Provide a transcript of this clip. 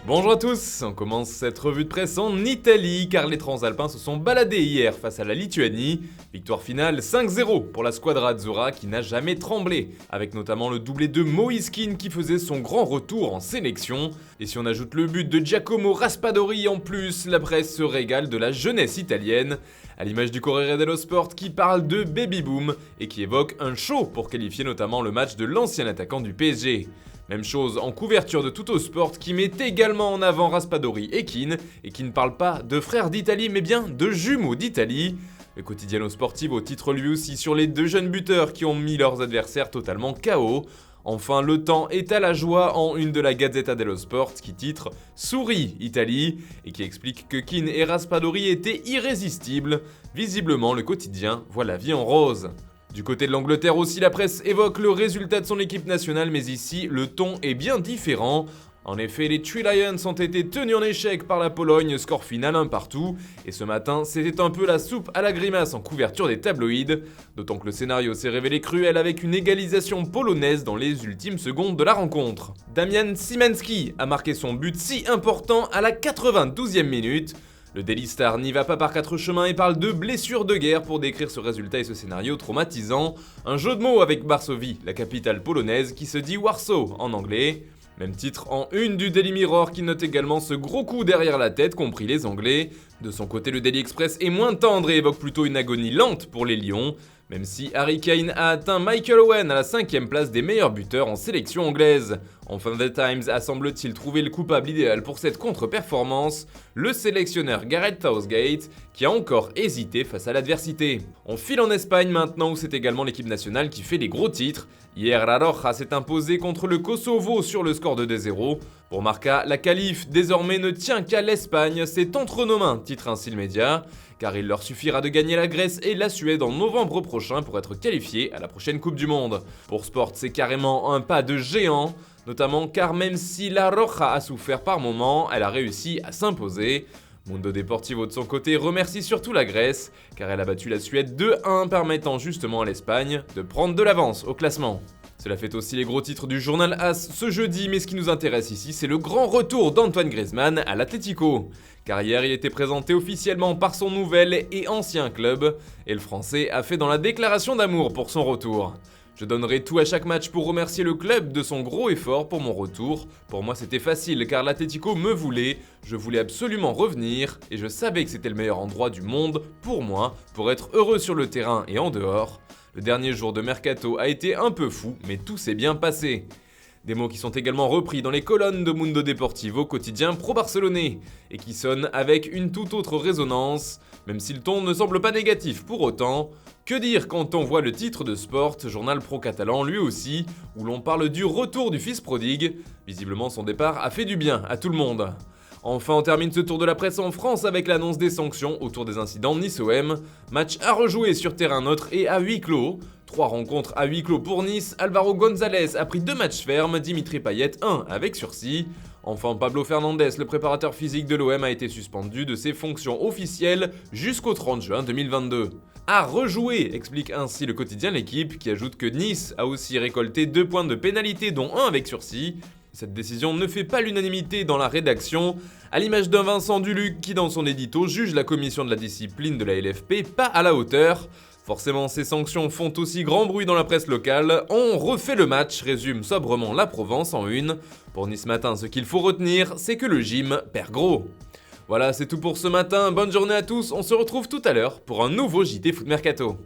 Bonjour à tous, on commence cette revue de presse en Italie car les Transalpins se sont baladés hier face à la Lituanie. Victoire finale 5-0 pour la squadra azzurra qui n'a jamais tremblé, avec notamment le doublé de Moise Kean qui faisait son grand retour en sélection. Et si on ajoute le but de Giacomo Raspadori en plus, la presse se régale de la jeunesse italienne, à l'image du Corriere dello Sport qui parle de baby boom et qui évoque un show pour qualifier notamment le match de l'ancien attaquant du PSG. Même chose en couverture de Tuttosport qui met également en avant Raspadori et Kean, et qui ne parle pas de frères d'Italie mais bien de jumeaux d'Italie. Le Quotidiano Sportivo titre lui aussi sur les deux jeunes buteurs qui ont mis leurs adversaires totalement KO. Enfin, le temps est à la joie en une de la Gazzetta dello Sport qui titre « Souris Italie » et qui explique que Kean et Raspadori étaient irrésistibles. Visiblement, le quotidien voit la vie en rose. Du côté de l'Angleterre aussi, la presse évoque le résultat de son équipe nationale, mais ici, le ton est bien différent. En effet, les Three Lions ont été tenus en échec par la Pologne, score final 1-1, et ce matin, c'était un peu la soupe à la grimace en couverture des tabloïds, d'autant que le scénario s'est révélé cruel avec une égalisation polonaise dans les ultimes secondes de la rencontre. Damian Szymanski a marqué son but si important à la 92e minute. Le Daily Star n'y va pas par quatre chemins et parle de blessure de guerre pour décrire ce résultat et ce scénario traumatisant. Un jeu de mots avec Varsovie, la capitale polonaise, qui se dit Warsaw en anglais. Même titre en une du Daily Mirror qui note également ce gros coup derrière la tête, compris les Anglais. De son côté, le Daily Express est moins tendre et évoque plutôt une agonie lente pour les Lions, même si Harry Kane a atteint Michael Owen à la 5e place des meilleurs buteurs en sélection anglaise. Enfin, The Times a semble-t-il trouvé le coupable idéal pour cette contre-performance, le sélectionneur Gareth Southgate, qui a encore hésité face à l'adversité. On file en Espagne maintenant où c'est également l'équipe nationale qui fait les gros titres. Hier, La Roja s'est imposée contre le Kosovo sur le score de 2-0. Pour Marca, la qualif désormais ne tient qu'à l'Espagne, c'est entre nos mains, titre ainsi le média, car il leur suffira de gagner la Grèce et la Suède en novembre prochain pour être qualifiés à la prochaine Coupe du Monde. Pour Sport, c'est carrément un pas de géant, notamment car même si La Roja a souffert par moments, elle a réussi à s'imposer. Mundo Deportivo de son côté remercie surtout la Grèce, car elle a battu la Suède 2-1, permettant justement à l'Espagne de prendre de l'avance au classement. Cela fait aussi les gros titres du journal AS ce jeudi, mais ce qui nous intéresse ici, c'est le grand retour d'Antoine Griezmann à l'Atlético. Car hier, il était présenté officiellement par son nouvel et ancien club, et le Français a fait dans la déclaration d'amour pour son retour. Je donnerai tout à chaque match pour remercier le club de son gros effort pour mon retour. Pour moi, c'était facile car l'Atlético me voulait, je voulais absolument revenir, et je savais que c'était le meilleur endroit du monde pour moi, pour être heureux sur le terrain et en dehors. Le dernier jour de Mercato a été un peu fou, mais tout s'est bien passé. Des mots qui sont également repris dans les colonnes de Mundo Deportivo, quotidien pro-barcelonais, et qui sonnent avec une toute autre résonance, même si le ton ne semble pas négatif pour autant. Que dire quand on voit le titre de Sport, journal pro-catalan lui aussi, où l'on parle du retour du fils prodigue. Visiblement son départ a fait du bien à tout le monde. Enfin, on termine ce tour de la presse en France avec l'annonce des sanctions autour des incidents Nice-OM. Match à rejouer sur terrain neutre et à huis clos. 3 rencontres à huis clos pour Nice, Alvaro González a pris 2 matchs fermes, Dimitri Payet 1 avec sursis. Enfin, Pablo Fernandes, le préparateur physique de l'OM, a été suspendu de ses fonctions officielles jusqu'au 30 juin 2022. À rejouer, explique ainsi le quotidien L'Équipe, qui ajoute que Nice a aussi récolté 2 points de pénalité, dont 1 avec sursis. Cette décision ne fait pas l'unanimité dans la rédaction, à l'image d'un Vincent Duluc qui dans son édito juge la commission de la discipline de la LFP pas à la hauteur. Forcément, ces sanctions font aussi grand bruit dans la presse locale. On refait le match, résume sobrement la Provence en une. Pour Nice Matin, ce qu'il faut retenir, c'est que le gym perd gros. Voilà, c'est tout pour ce matin. Bonne journée à tous. On se retrouve tout à l'heure pour un nouveau JT Foot Mercato.